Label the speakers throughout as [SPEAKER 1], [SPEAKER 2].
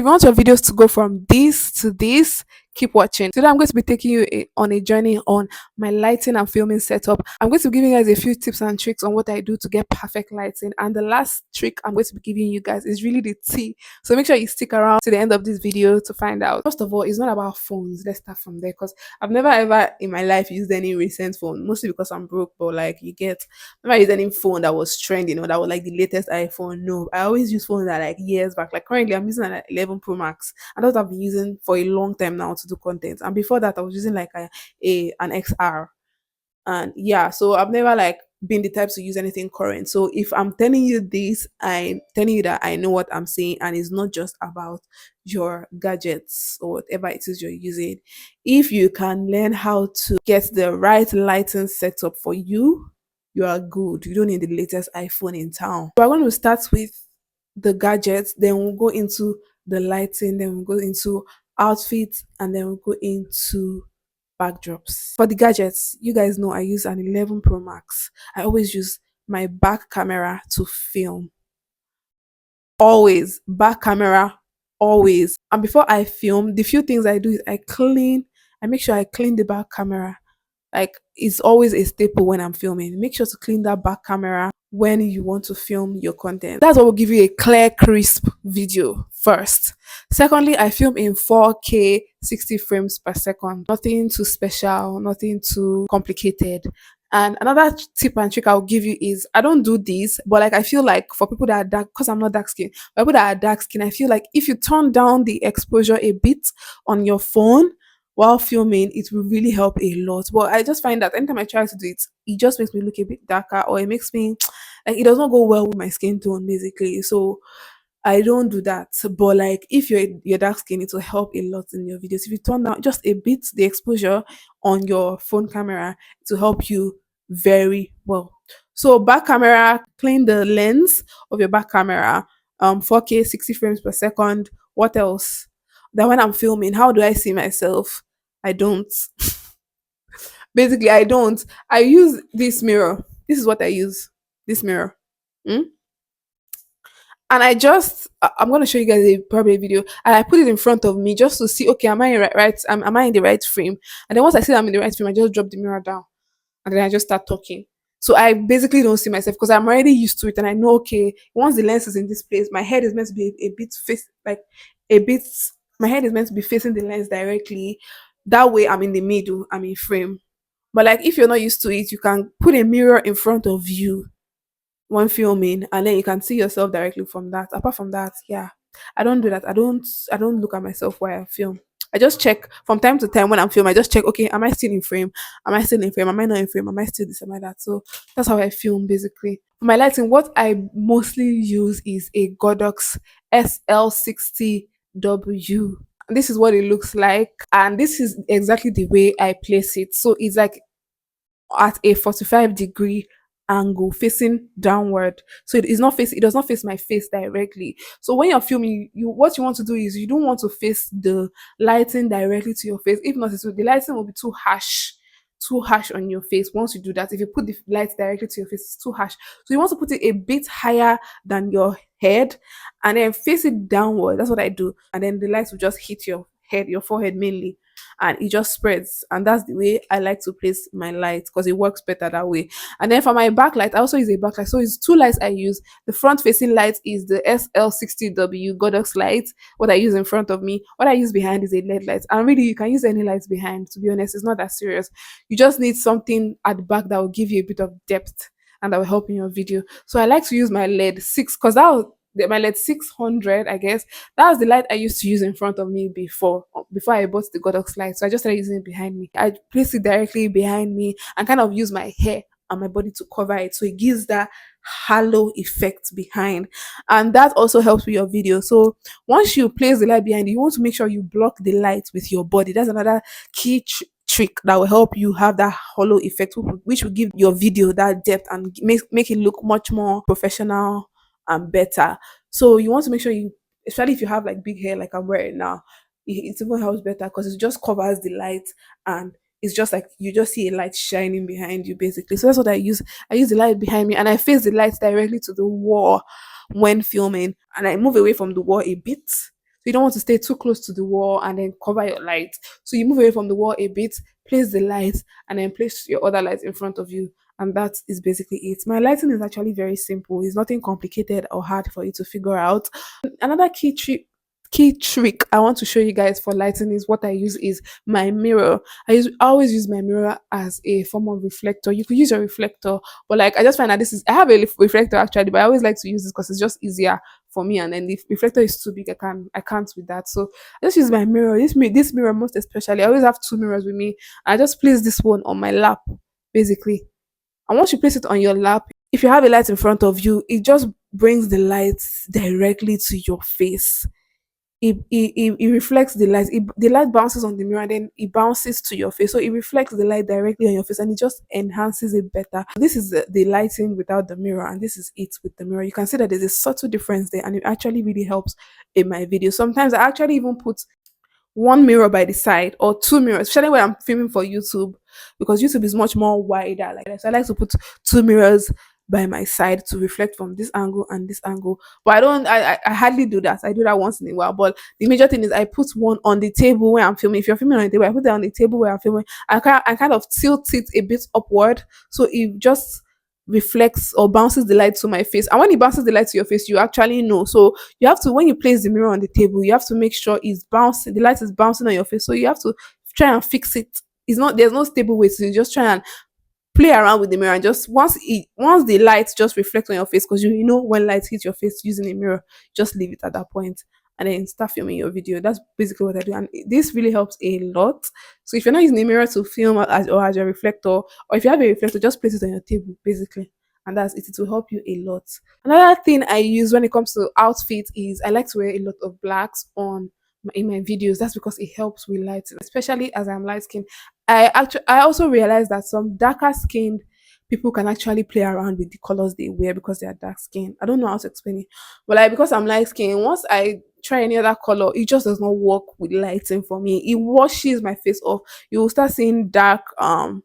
[SPEAKER 1] you want your videos to go from this to this, keep watching. Today I'm going to be taking you on a journey on my lighting and filming setup. I'm going to be giving you guys a few tips and tricks on what I do to get perfect lighting. And the last trick I'm going to be giving you guys is really the tea. So make sure you stick around to the end of this video to find out. First of all, it's not about phones. Let's start from there because I've never ever in my life used any recent phone, mostly because I'm broke, but like you get, I've never used any phone that was trending or that was like the latest iPhone. No, I always use phones that like years back. Like currently I'm using an 11 Pro Max, and that's what I've been using for a long time now to do content. And before that I was using like an XR. And yeah, so I've never like been the type to use anything current. So if I'm telling you this, I'm telling you that I know what I'm saying, and it's not just about your gadgets or whatever it is you're using. If you can learn how to get the right lighting setup for you, you are good. You don't need the latest iPhone in town. So I'm going to start with the gadgets, then we'll go into the lighting, then we'll go into outfits, and then we'll go into backdrops. For the gadgets, you guys know I use an 11 Pro Max. I always use my back camera to film. Always back camera, always. And before I film, the few things I do is I make sure I clean the back camera. Like it's always a staple when I'm filming. Make sure to clean that back camera when you want to film your content. That's what will give you a clear, crisp video first. Secondly, I film in 4K 60 frames per second. Nothing too special, nothing too complicated. And another tip and trick I'll give you is I don't do this, but like I feel like for people that are dark, because I'm not dark skin, for people that are dark skin, I feel like if you turn down the exposure a bit on your phone while filming, it will really help a lot. But I just find that anytime I try to do it, it just makes me look a bit darker, or it makes me like it does not go well with my skin tone basically. So I don't do that. But like if you're dark skin, it will help a lot in your videos. If you turn down just a bit the exposure on your phone camera, it will help you very well. So back camera, clean the lens of your back camera. 4K 60 frames per second. What else? That when I'm filming, how do I see myself? I don't. Basically, I don't. I use this mirror. This is what I use. This mirror. Mm? And I'm going to show you guys a probably video, and I put it in front of me just to see, okay, am I in am I in the right frame? And then once I see that I'm in the right frame, I just drop the mirror down, and then I just start talking. So I basically don't see myself because I'm already used to it, and I know, okay, once the lens is in this place, my head is meant to be a bit face like a bit. My head is meant to be facing the lens directly. That way, I'm in the middle. I'm in frame. But like if you're not used to it, you can put a mirror in front of you when filming, and then you can see yourself directly from that. Apart from that, yeah, I don't do that. I don't look at myself while I film. I just check from time to time when I'm filming. I just check, okay, am I still in frame? Am I still in frame? Am I not in frame? Am I still this? Am I that? So that's how I film basically. For my lighting, what I mostly use is a Godox SL60W. This is what it looks like, and this is exactly the way I place it. So it's like at a 45-degree angle facing downward, so it does not face my face directly. So when you're filming, what you want to do is you don't want to face the lighting directly to your face. If not, the lighting will be too harsh on your face. Once you do that, if you put the light directly to your face, it's too harsh. So you want to put it a bit higher than your head and then face it downward. That's what I do, and then the light will just hit your head, your forehead mainly, and it just spreads. And that's the way I like to place my light because it works better that way. And then for my backlight, I also use a backlight. So it's two lights I use. The front facing light is the SL60W Godox light, what I use in front of me. What I use behind is a LED light. And really, you can use any lights behind, to be honest. It's not that serious. You just need something at the back that will give you a bit of depth and that will help in your video. So I like to use my LED 6 because my LED 600, I guess. That was the light I used to use in front of me before I bought the Godox light. So I just started using it behind me. I place it directly behind me and kind of use my hair and my body to cover it. So it gives that halo effect behind. And that also helps with your video. So once you place the light behind you want to make sure you block the light with your body. That's another key trick that will help you have that hollow effect, which will give your video that depth and make it look much more professional and better. So you want to make sure especially if you have like big hair like I'm wearing now, it even helps better because it just covers the light, and it's just like you just see a light shining behind you basically. So that's what I use. I use the light behind me and I face the light directly to the wall when filming, and I move away from the wall a bit. So you don't want to stay too close to the wall and then cover your light. So you move away from the wall a bit, place the light, and then place your other light in front of you. And that is basically it. My lighting is actually very simple. It's nothing complicated or hard for you to figure out. Another key trick I want to show you guys for lighting is what I use is my mirror. I always use my mirror as a form of reflector. You could use your reflector, but like I just find that this is I have a reflector actually, but I always like to use this because it's just easier for me. And then the reflector is too big, I can't with that. So I just use my mirror. This mirror most especially. I always have two mirrors with me. I just place this one on my lap, basically. And once you place it on your lap, if you have a light in front of you, it just brings the light directly to your face. It reflects the light. The light bounces on the mirror, and then it bounces to your face. So it reflects the light directly on your face, and it just enhances it better. This is the lighting without the mirror, and this is it with the mirror. You can see that there's a subtle difference there, and it actually really helps in my video. Sometimes I actually even put one mirror by the side or two mirrors, especially when I'm filming for YouTube, because YouTube is much more wider like that. So I like to put two mirrors by my side to reflect from this angle and this angle. But I don't I hardly do that. I do that once in a while. But the major thing is I put one on the table where I'm filming. If you're filming on the table, I put it on the table where I'm filming. I kind of tilt it a bit upward so it just reflects or bounces the light to my face. And when it bounces the light to your face, you actually know. So you have to, when you place the mirror on the table, you have to make sure it's bouncing, the light is bouncing on your face. So you have to try and fix it. It's not, there's no stable way. So you just try and play around with the mirror, and just once the light just reflects on your face, because you know when light hits your face using a mirror, just leave it at that point and then start filming your video. That's basically what I do, and this really helps a lot. So if you're not using a mirror to film as your reflector, or if you have a reflector, just place it on your table basically, and that's it. It will help you a lot. Another thing I use when it comes to outfit is I like to wear a lot of blacks in my videos. That's because it helps with lighting, especially as I'm light skinned. I also realized that some darker skinned people can actually play around with the colors they wear because they are dark skinned. I don't know how to explain it, but like because I'm light skinned, once I try any other color, it just does not work with lighting for me. It washes my face off. You will start seeing dark, my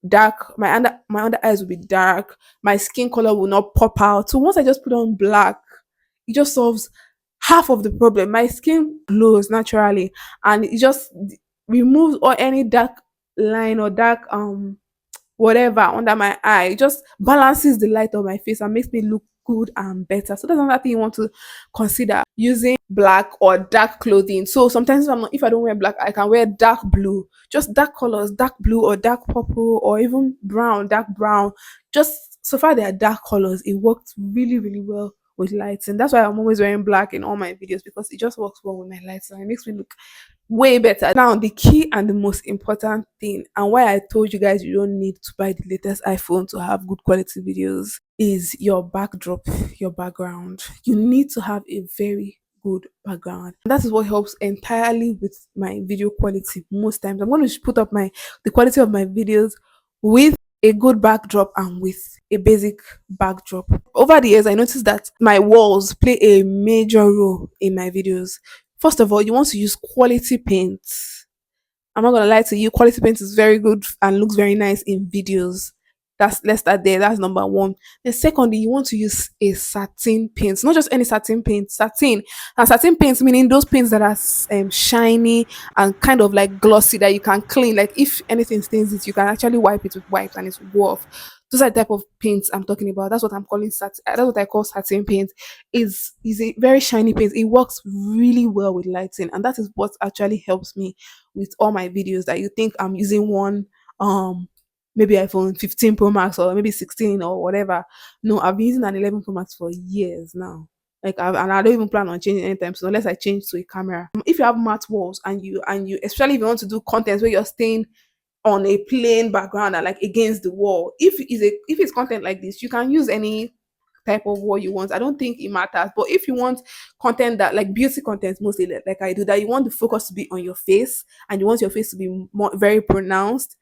[SPEAKER 1] under eyes will be dark, my skin color will not pop out. So once I just put on black, it just solves half of the problem. My skin glows naturally, and it just removes all any dark line or dark whatever under my eye. It just balances the light on my face and makes me look good and better. So that's another thing you want to consider, using black or dark clothing. So sometimes if I don't wear black, I can wear dark blue, just dark colors, dark blue or dark purple or even brown, dark brown. Just so far they are dark colors, it works really, really well with lights. And that's why I'm always wearing black in all my videos, because it just works well with my lights and it makes me look way better. Now, the key and the most important thing, and why I told you guys you don't need to buy the latest iPhone to have good quality videos, is your backdrop, your background. You need to have a very good background. And that is what helps entirely with my video quality. Most times, I'm going to put up the quality of my videos with a good backdrop and with a basic backdrop. Over the years, I noticed that my walls play a major role in my videos. First of all, you want to use quality paint. I'm not gonna lie to you, quality paint is very good and looks very nice in videos. Let's start there. That's number one. Then secondly, you want to use a satin paint, not just any satin paint, satin. And satin paints meaning those paints that are shiny and kind of like glossy that you can clean. Like if anything stains it, you can actually wipe it with wipes and it will go off. Those are the type of paints I'm talking about. That's what I'm calling satin. That's what I call satin paint. Is a very shiny paint. It works really well with lighting, and that is what actually helps me with all my videos. That you think I'm using one maybe iPhone 15 Pro Max or maybe 16 or whatever. No, I've been using an 11 Pro Max for years now. And I don't even plan on changing anytime soon unless I change to a camera. If you have matte walls and you especially if you want to do content where you're staying on a plain background and like against the wall, if it's content like this, you can use any type of wall you want. I don't think it matters. But if you want content that like beauty content mostly like I do, that you want the focus to be on your face and you want your face to be more very pronounced,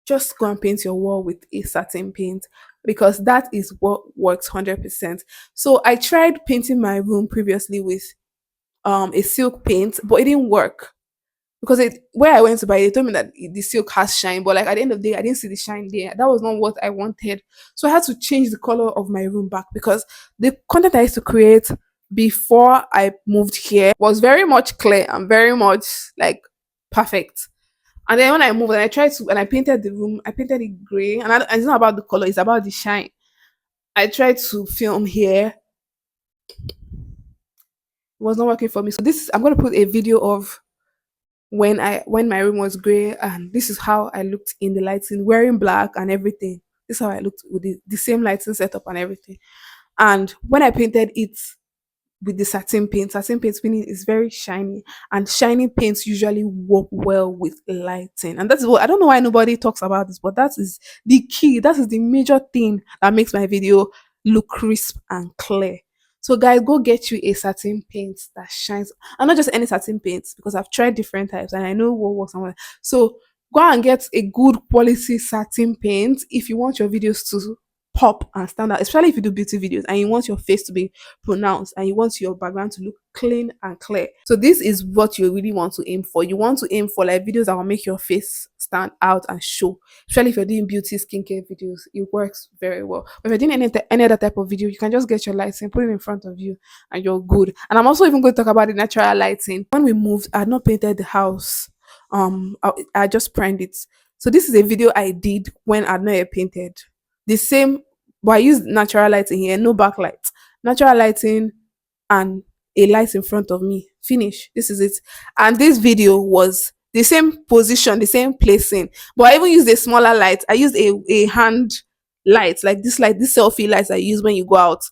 [SPEAKER 1] just go and paint your wall with a satin paint, because that is what works 100%. So I tried painting my room previously with a silk paint, but it didn't work because where I went to buy it, they told me that the silk has shine, but like at the end of the day, I didn't see the shine there. That was not what I wanted. So I had to change the color of my room back, because the content I used to create before I moved here was very much clear and very much like perfect. And then when I moved and I tried to and I painted the room, I painted it grey. And it's not about the color, it's about the shine. I tried to film here. It was not working for me. So this I'm gonna put a video of when my room was grey, and this is how I looked in the lighting, wearing black and everything. This is how I looked with the same lighting setup and everything. And when I painted it with the satin paint meaning is very shiny, and shiny paints usually work well with lighting. And that's what I don't know why nobody talks about this, but that is the key. That is the major thing that makes my video look crisp and clear. So guys, go get you a satin paint that shines, and not just any satin paints, because I've tried different types and I know what works and what. So go and get a good quality satin paint if you want your videos to pop and stand out, especially if you do beauty videos and you want your face to be pronounced and you want your background to look clean and clear. So this is what you really want to aim for. You want to aim for like videos that will make your face stand out and show. Especially if you're doing beauty skincare videos, it works very well. But if you're doing any other type of video, you can just get your lighting, put it in front of you, and you're good. And I'm also even going to talk about the natural lighting. When we moved, I had not painted the house. I just primed it. So this is a video I did when I had not yet painted. The same, but I used natural lighting here, no backlight. Natural lighting and a light in front of me. Finish. This is it. And this video was the same position, the same placing. But I even used a smaller light. I used a hand light, this selfie lights I use when you go out.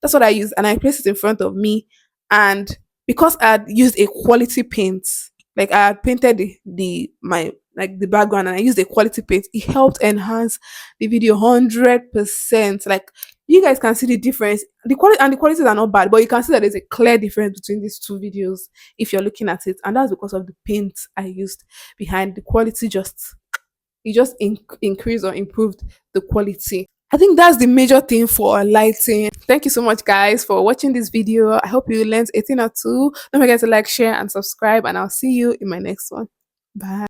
[SPEAKER 1] That's what I used. And I placed it in front of me. And because I had used a quality paint, like I had painted the my like the background and I used a quality paint, it helped enhance the video 100%. Like you guys can see the difference. The qualities are not bad, but you can see that there's a clear difference between these two videos if you're looking at it, and that's because of the paint I used behind. The quality just increased or improved the quality. I think that's the major thing for lighting. Thank you so much, guys, for watching this video. I hope you learned a thing or two. Don't forget to like, share, and subscribe, and I'll see you in my next one. Bye.